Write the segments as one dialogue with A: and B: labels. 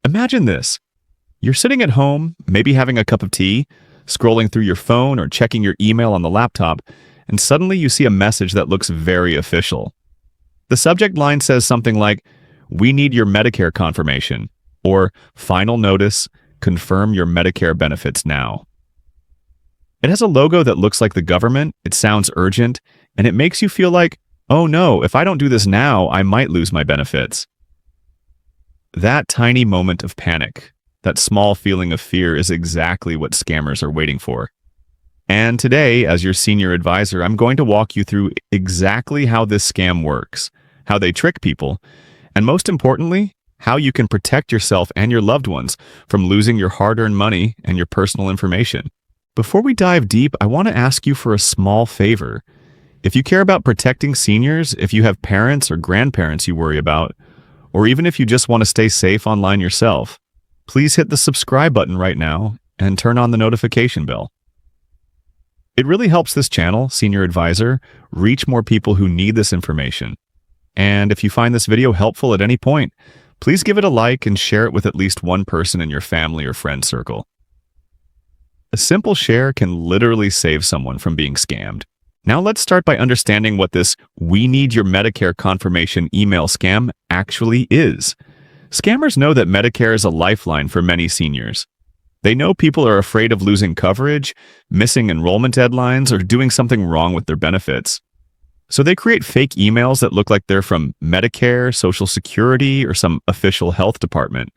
A: Imagine this. You're sitting at home, maybe having a cup of tea, scrolling through your phone or checking your email on the laptop, and suddenly you see a message that looks very official. The subject line says something like, "We need your Medicare confirmation," or "Final notice, confirm your Medicare benefits now." It has a logo that looks like the government, it sounds urgent, and it makes you feel like, oh no, if I don't do this now, I might lose my benefits. That tiny moment of panic, that small feeling of fear is exactly what scammers are waiting for. And today, as your senior advisor, I'm going to walk you through exactly how this scam works, how they trick people, and most importantly, how you can protect yourself and your loved ones from losing your hard-earned money and your personal information. Before we dive deep, I want to ask you for a small favor. If you care about protecting seniors, if you have parents or grandparents you worry about, or even if you just want to stay safe online yourself, please hit the subscribe button right now and turn on the notification bell. It really helps this channel, Senior Advisor, reach more people who need this information. And if you find this video helpful at any point, please give it a like and share it with at least one person in your family or friend circle. A simple share can literally save someone from being scammed. Now let's start by understanding what this "We need your Medicare confirmation" email scam actually is. Scammers know that Medicare is a lifeline for many seniors. They know people are afraid of losing coverage, missing enrollment deadlines, or doing something wrong with their benefits. So they create fake emails that look like they're from Medicare, Social Security, or some official health department.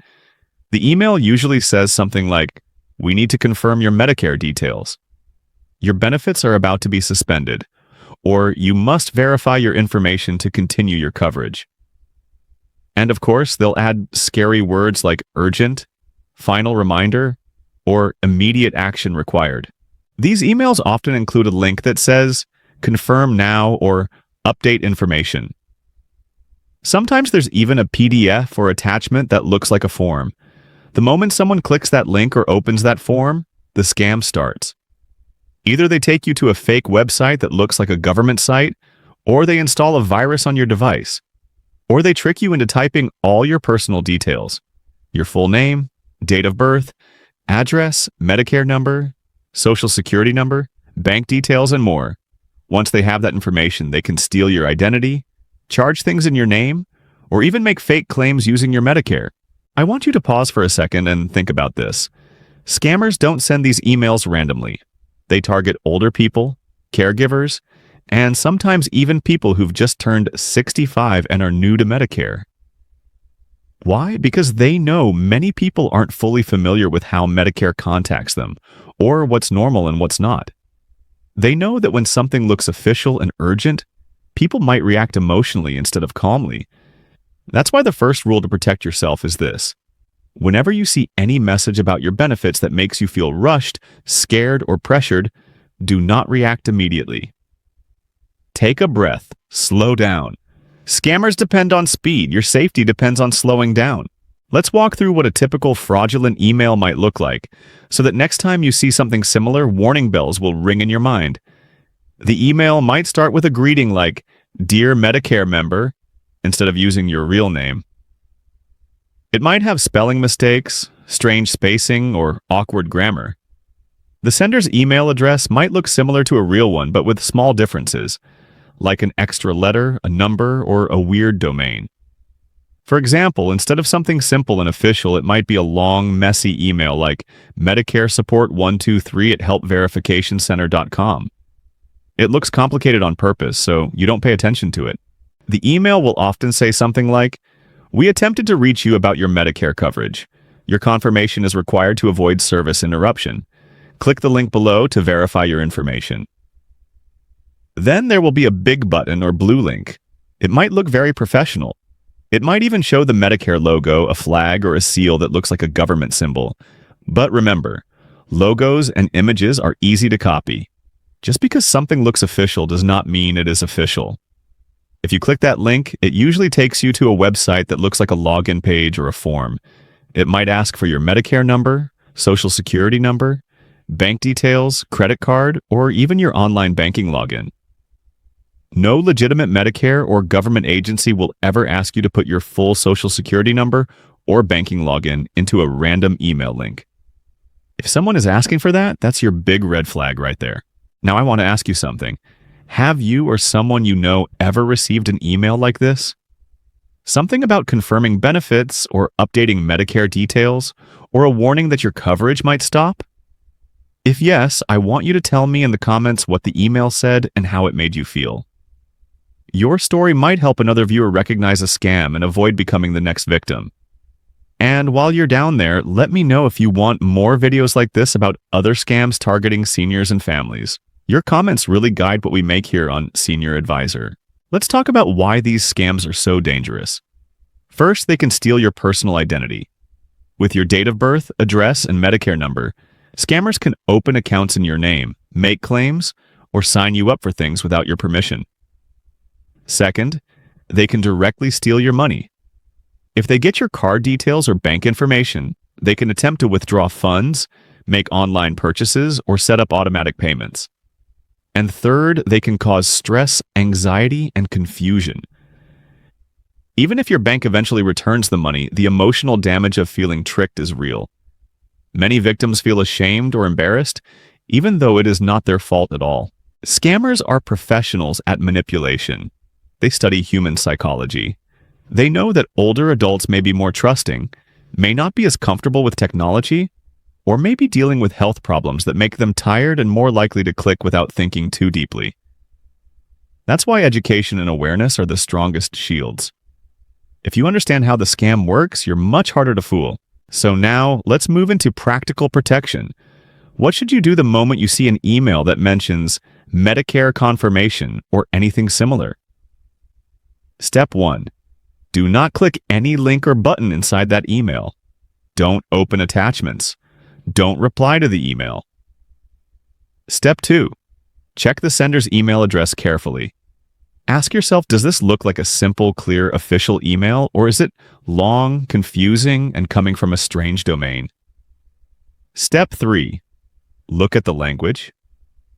A: The email usually says something like, "We need to confirm your Medicare details," "Your benefits are about to be suspended," or "You must verify your information to continue your coverage." And of course, they'll add scary words like urgent, final reminder, or immediate action required. These emails often include a link that says, "Confirm now," or "Update information." Sometimes there's even a PDF or attachment that looks like a form. The moment someone clicks that link or opens that form, the scam starts. Either they take you to a fake website that looks like a government site, or they install a virus on your device. Or they trick you into typing all your personal details: your full name, date of birth, address, Medicare number, Social Security number, bank details, and more. Once they have that information, they can steal your identity, charge things in your name, or even make fake claims using your Medicare. I want you to pause for a second and think about this. Scammers don't send these emails randomly. They target older people, caregivers, and sometimes even people who've just turned 65 and are new to Medicare. Why? Because they know many people aren't fully familiar with how Medicare contacts them, or what's normal and what's not. They know that when something looks official and urgent, people might react emotionally instead of calmly. That's why the first rule to protect yourself is this. Whenever you see any message about your benefits that makes you feel rushed, scared, or pressured, do not react immediately. Take a breath. Slow down. Scammers depend on speed. Your safety depends on slowing down. Let's walk through what a typical fraudulent email might look like, so that next time you see something similar, warning bells will ring in your mind. The email might start with a greeting like, "Dear Medicare member," instead of using your real name. It might have spelling mistakes, strange spacing, or awkward grammar. The sender's email address might look similar to a real one, but with small differences, like an extra letter, a number, or a weird domain. For example, instead of something simple and official, it might be a long, messy email like Medicare support 123@helpverificationcenter.com. It looks complicated on purpose, so you don't pay attention to it. The email will often say something like, "We attempted to reach you about your Medicare coverage. Your confirmation is required to avoid service interruption. Click the link below to verify your information." Then there will be a big button or blue link. It might look very professional. It might even show the Medicare logo, a flag, or a seal that looks like a government symbol. But remember, logos and images are easy to copy. Just because something looks official does not mean it is official. If you click that link, it usually takes you to a website that looks like a login page or a form. It might ask for your Medicare number, Social Security number, bank details, credit card, or even your online banking login. No legitimate Medicare or government agency will ever ask you to put your full Social Security number or banking login into a random email link. If someone is asking for that, that's your big red flag right there. Now I want to ask you something. Have you or someone you know ever received an email like this? Something about confirming benefits or updating Medicare details, or a warning that your coverage might stop? If yes, I want you to tell me in the comments what the email said and how it made you feel. Your story might help another viewer recognize a scam and avoid becoming the next victim. And while you're down there, let me know if you want more videos like this about other scams targeting seniors and families. Your comments really guide what we make here on Senior Advisor. Let's talk about why these scams are so dangerous. First, they can steal your personal identity. With your date of birth, address, and Medicare number, scammers can open accounts in your name, make claims, or sign you up for things without your permission. Second, they can directly steal your money. If they get your card details or bank information, they can attempt to withdraw funds, make online purchases, or set up automatic payments. And third, they can cause stress, anxiety, and confusion. Even if your bank eventually returns the money, the emotional damage of feeling tricked is real. Many victims feel ashamed or embarrassed, even though it is not their fault at all. Scammers are professionals at manipulation. They study human psychology. They know that older adults may be more trusting, may not be as comfortable with technology, or may be dealing with health problems that make them tired and more likely to click without thinking too deeply. That's why education and awareness are the strongest shields. If you understand how the scam works, you're much harder to fool. So now, let's move into practical protection. What should you do the moment you see an email that mentions Medicare confirmation or anything similar? Step 1. Do not click any link or button inside that email. Don't open attachments. Don't reply to the email. Step 2. Check the sender's email address carefully. Ask yourself, does this look like a simple, clear, official email, or is it long, confusing, and coming from a strange domain? Step 3. Look at the language.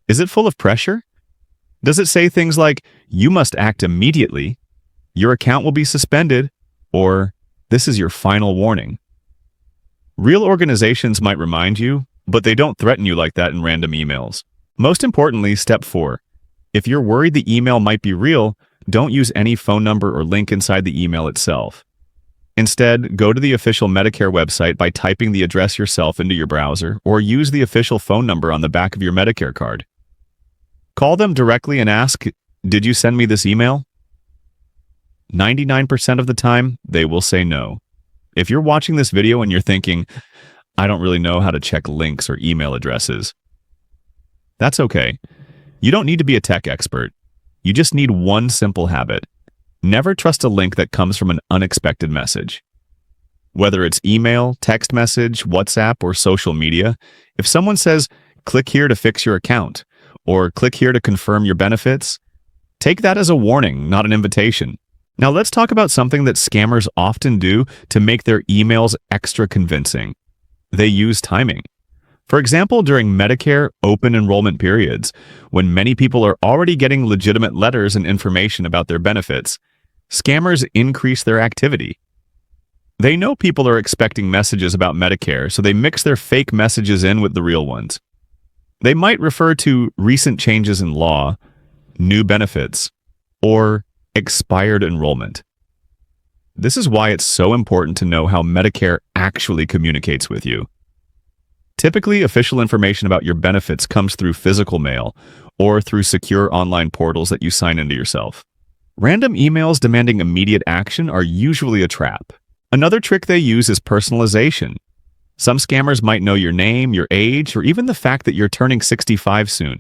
A: Is it full of pressure? Does it say things like, you must act immediately, your account will be suspended, or this is your final warning? Real organizations might remind you, but they don't threaten you like that in random emails. Most importantly, step 4. If you're worried the email might be real, don't use any phone number or link inside the email itself. Instead, go to the official Medicare website by typing the address yourself into your browser, or use the official phone number on the back of your Medicare card. Call them directly and ask, did you send me this email? 99% of the time, they will say no. If you're watching this video and you're thinking, I don't really know how to check links or email addresses, that's okay. You don't need to be a tech expert. You just need one simple habit. Never trust a link that comes from an unexpected message. Whether it's email, text message, WhatsApp, or social media, if someone says, click here to fix your account, or click here to confirm your benefits, take that as a warning, not an invitation. Now let's talk about something that scammers often do to make their emails extra convincing. They use timing. For example, during Medicare open enrollment periods, when many people are already getting legitimate letters and information about their benefits, scammers increase their activity. They know people are expecting messages about Medicare, so they mix their fake messages in with the real ones. They might refer to recent changes in law, new benefits, or expired enrollment. This is why it's so important to know how Medicare actually communicates with you. Typically, official information about your benefits comes through physical mail or through secure online portals that you sign into yourself. Random emails demanding immediate action are usually a trap. Another trick they use is personalization. Some scammers might know your name, your age, or even the fact that you're turning 65 soon.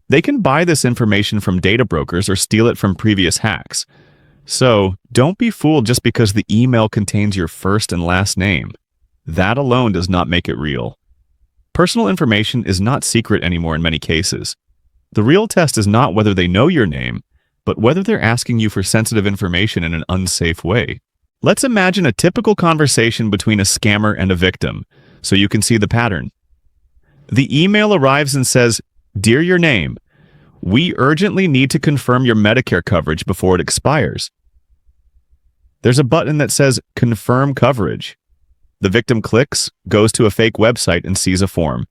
A: They can buy this information from data brokers or steal it from previous hacks. So, don't be fooled just because the email contains your first and last name. That alone does not make it real. Personal information is not secret anymore in many cases. The real test is not whether they know your name, but whether they're asking you for sensitive information in an unsafe way. Let's imagine a typical conversation between a scammer and a victim, so you can see the pattern. The email arrives and says, "Dear your name, we urgently need to confirm your Medicare coverage before it expires." There's a button that says Confirm Coverage. The victim clicks, goes to a fake website, and sees a form.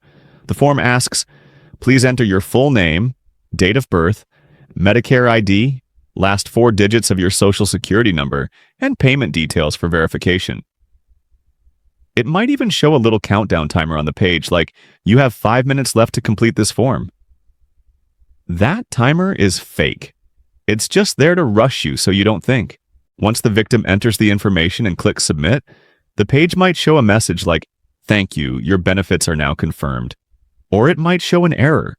A: The form asks, please enter your full name, date of birth, Medicare ID, last 4 digits of your social security number, and payment details for verification. It might even show a little countdown timer on the page, like, you have 5 minutes left to complete this form. That timer is fake. It's just there to rush you so you don't think. Once the victim enters the information and clicks submit, the page might show a message like, thank you, your benefits are now confirmed. Or it might show an error.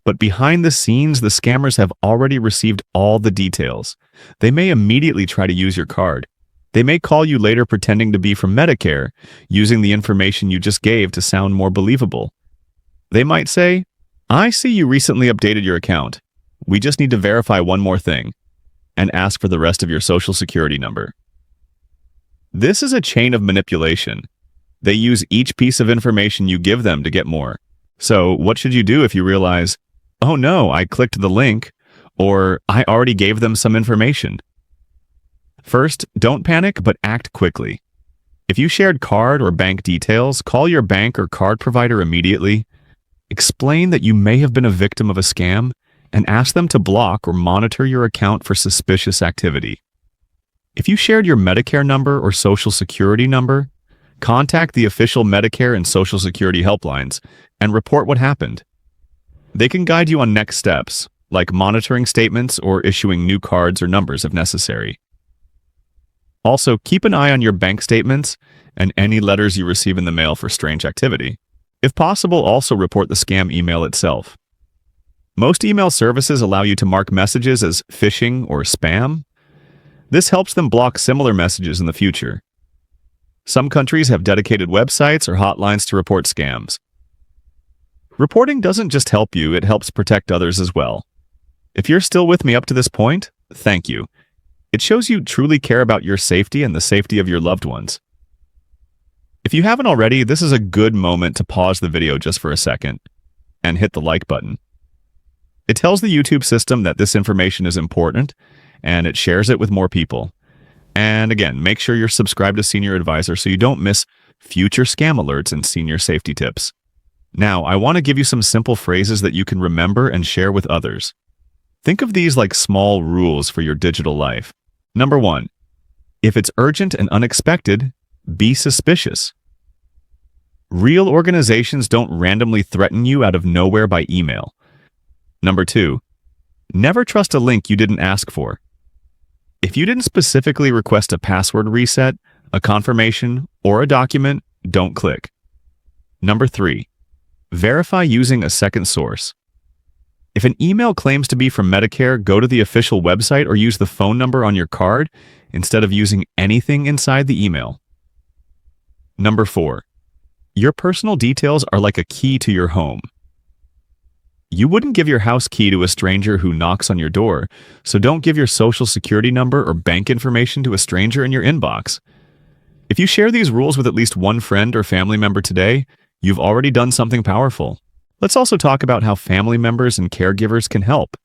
A: But behind the scenes, the scammers have already received all the details. They may immediately try to use your card. They may call you later pretending to be from Medicare, using the information you just gave to sound more believable. They might say, I see you recently updated your account. We just need to verify one more thing, and ask for the rest of your social security number. This is a chain of manipulation. They use each piece of information you give them to get more. So what should you do if you realize, oh no, I clicked the link, or I already gave them some information? First, don't panic, but act quickly. If you shared card or bank details, call your bank or card provider immediately. Explain that you may have been a victim of a scam, and ask them to block or monitor your account for suspicious activity. If you shared your Medicare number or Social Security number, contact the official Medicare and Social Security helplines and report what happened. They can guide you on next steps, like monitoring statements or issuing new cards or numbers if necessary. Also, keep an eye on your bank statements and any letters you receive in the mail for strange activity. If possible, also report the scam email itself. Most email services allow you to mark messages as phishing or spam. This helps them block similar messages in the future. Some countries have dedicated websites or hotlines to report scams. Reporting doesn't just help you, it helps protect others as well. If you're still with me up to this point, thank you. It shows you truly care about your safety and the safety of your loved ones. If you haven't already, this is a good moment to pause the video just for a second and hit the like button. It tells the YouTube system that this information is important, and it shares it with more people. And again, make sure you're subscribed to Senior Advisor so you don't miss future scam alerts and senior safety tips. Now, I want to give you some simple phrases that you can remember and share with others. Think of these like small rules for your digital life. Number 1, if it's urgent and unexpected, be suspicious. Real organizations don't randomly threaten you out of nowhere by email. Number 2, never trust a link you didn't ask for. If you didn't specifically request a password reset, a confirmation, or a document, don't click. Number 3, verify using a second source. If an email claims to be from Medicare, go to the official website or use the phone number on your card instead of using anything inside the email. Number 4, your personal details are like a key to your home. You wouldn't give your house key to a stranger who knocks on your door, so don't give your social security number or bank information to a stranger in your inbox. If you share these rules with at least one friend or family member today, you've already done something powerful. Let's also talk about how family members and caregivers can help.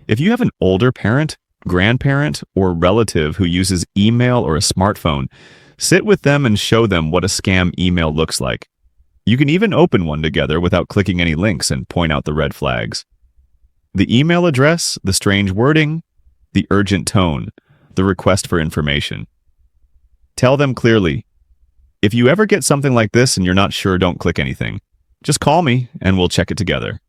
A: If you have an older parent, grandparent, or relative who uses email or a smartphone, sit with them and show them what a scam email looks like. You can even open one together without clicking any links and point out the red flags. The email address, the strange wording, the urgent tone, the request for information. Tell them clearly, if you ever get something like this and you're not sure, don't click anything. Just call me and we'll check it together.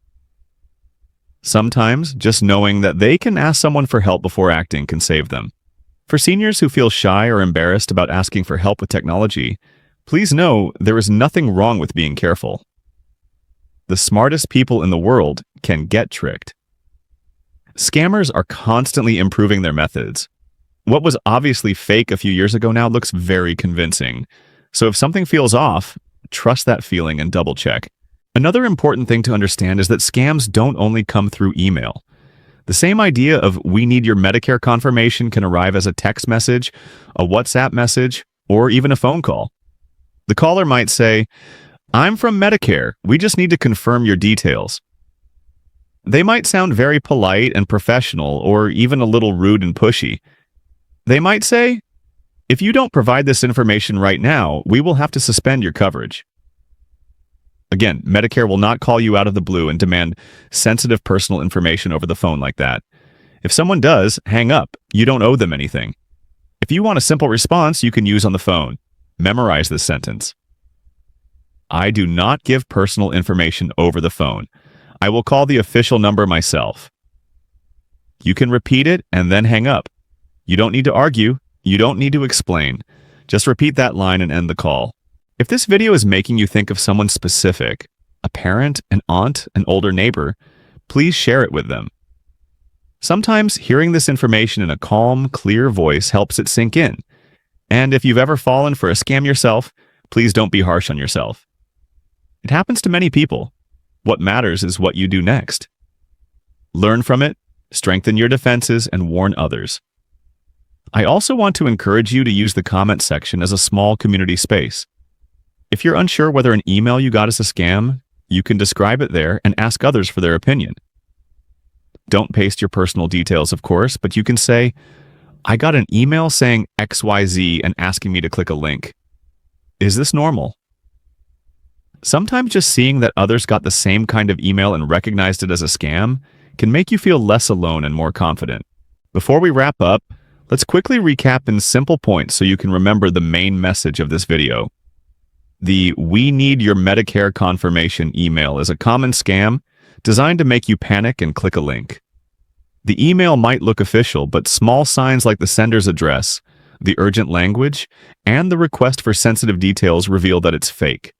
A: Sometimes, just knowing that they can ask someone for help before acting can save them. For seniors who feel shy or embarrassed about asking for help with technology, please know there is nothing wrong with being careful. The smartest people in the world can get tricked. Scammers are constantly improving their methods. What was obviously fake a few years ago now looks very convincing. So if something feels off, trust that feeling and double check. Another important thing to understand is that scams don't only come through email. The same idea of "we need your Medicare confirmation" can arrive as a text message, a WhatsApp message, or even a phone call. The caller might say, "I'm from Medicare. We just need to confirm your details." They might sound very polite and professional, or even a little rude and pushy. They might say, If you don't provide this information right now, we will have to suspend your coverage. Again, Medicare will not call you out of the blue and demand sensitive personal information over the phone like that. If someone does, hang up. You don't owe them anything. If you want a simple response you can use on the phone, memorize this sentence. I do not give personal information over the phone. I will call the official number myself. You can repeat it and then hang up. You don't need to argue. You don't need to explain. Just repeat that line and end the call. If this video is making you think of someone specific, a parent, an aunt, an older neighbor, please share it with them. Sometimes hearing this information in a calm, clear voice helps it sink in. And if you've ever fallen for a scam yourself, please don't be harsh on yourself. It happens to many people. What matters is what you do next. Learn from it, strengthen your defenses, and warn others. I also want to encourage you to use the comment section as a small community space. If you're unsure whether an email you got is a scam, you can describe it there and ask others for their opinion. Don't paste your personal details, of course, but you can say, I got an email saying XYZ and asking me to click a link. Is this normal? Sometimes just seeing that others got the same kind of email and recognized it as a scam can make you feel less alone and more confident. Before we wrap up, let's quickly recap in simple points so you can remember the main message of this video. The "We need your Medicare confirmation" email is a common scam designed to make you panic and click a link. The email might look official, but small signs like the sender's address, the urgent language, and the request for sensitive details reveal that it's fake.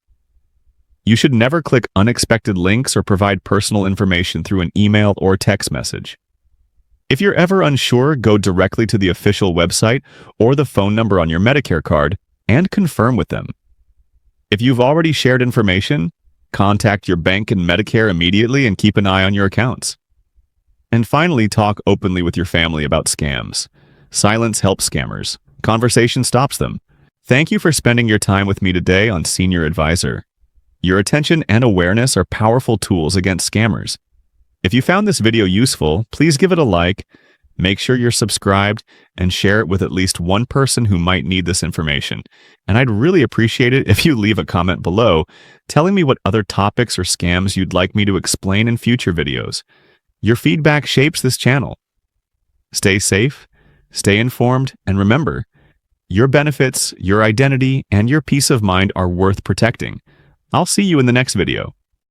A: You should never click unexpected links or provide personal information through an email or text message. If you're ever unsure, go directly to the official website or the phone number on your Medicare card and confirm with them. If you've already shared information, contact your bank and Medicare immediately and keep an eye on your accounts. And finally, talk openly with your family about scams. Silence helps scammers. Conversation stops them. Thank you for spending your time with me today on Senior Advisor. Your attention and awareness are powerful tools against scammers. If you found this video useful, please give it a like, make sure you're subscribed, and share it with at least one person who might need this information. And I'd really appreciate it if you leave a comment below telling me what other topics or scams you'd like me to explain in future videos. Your feedback shapes this channel. Stay safe, stay informed, and remember, your benefits, your identity, and your peace of mind are worth protecting. I'll see you in the next video.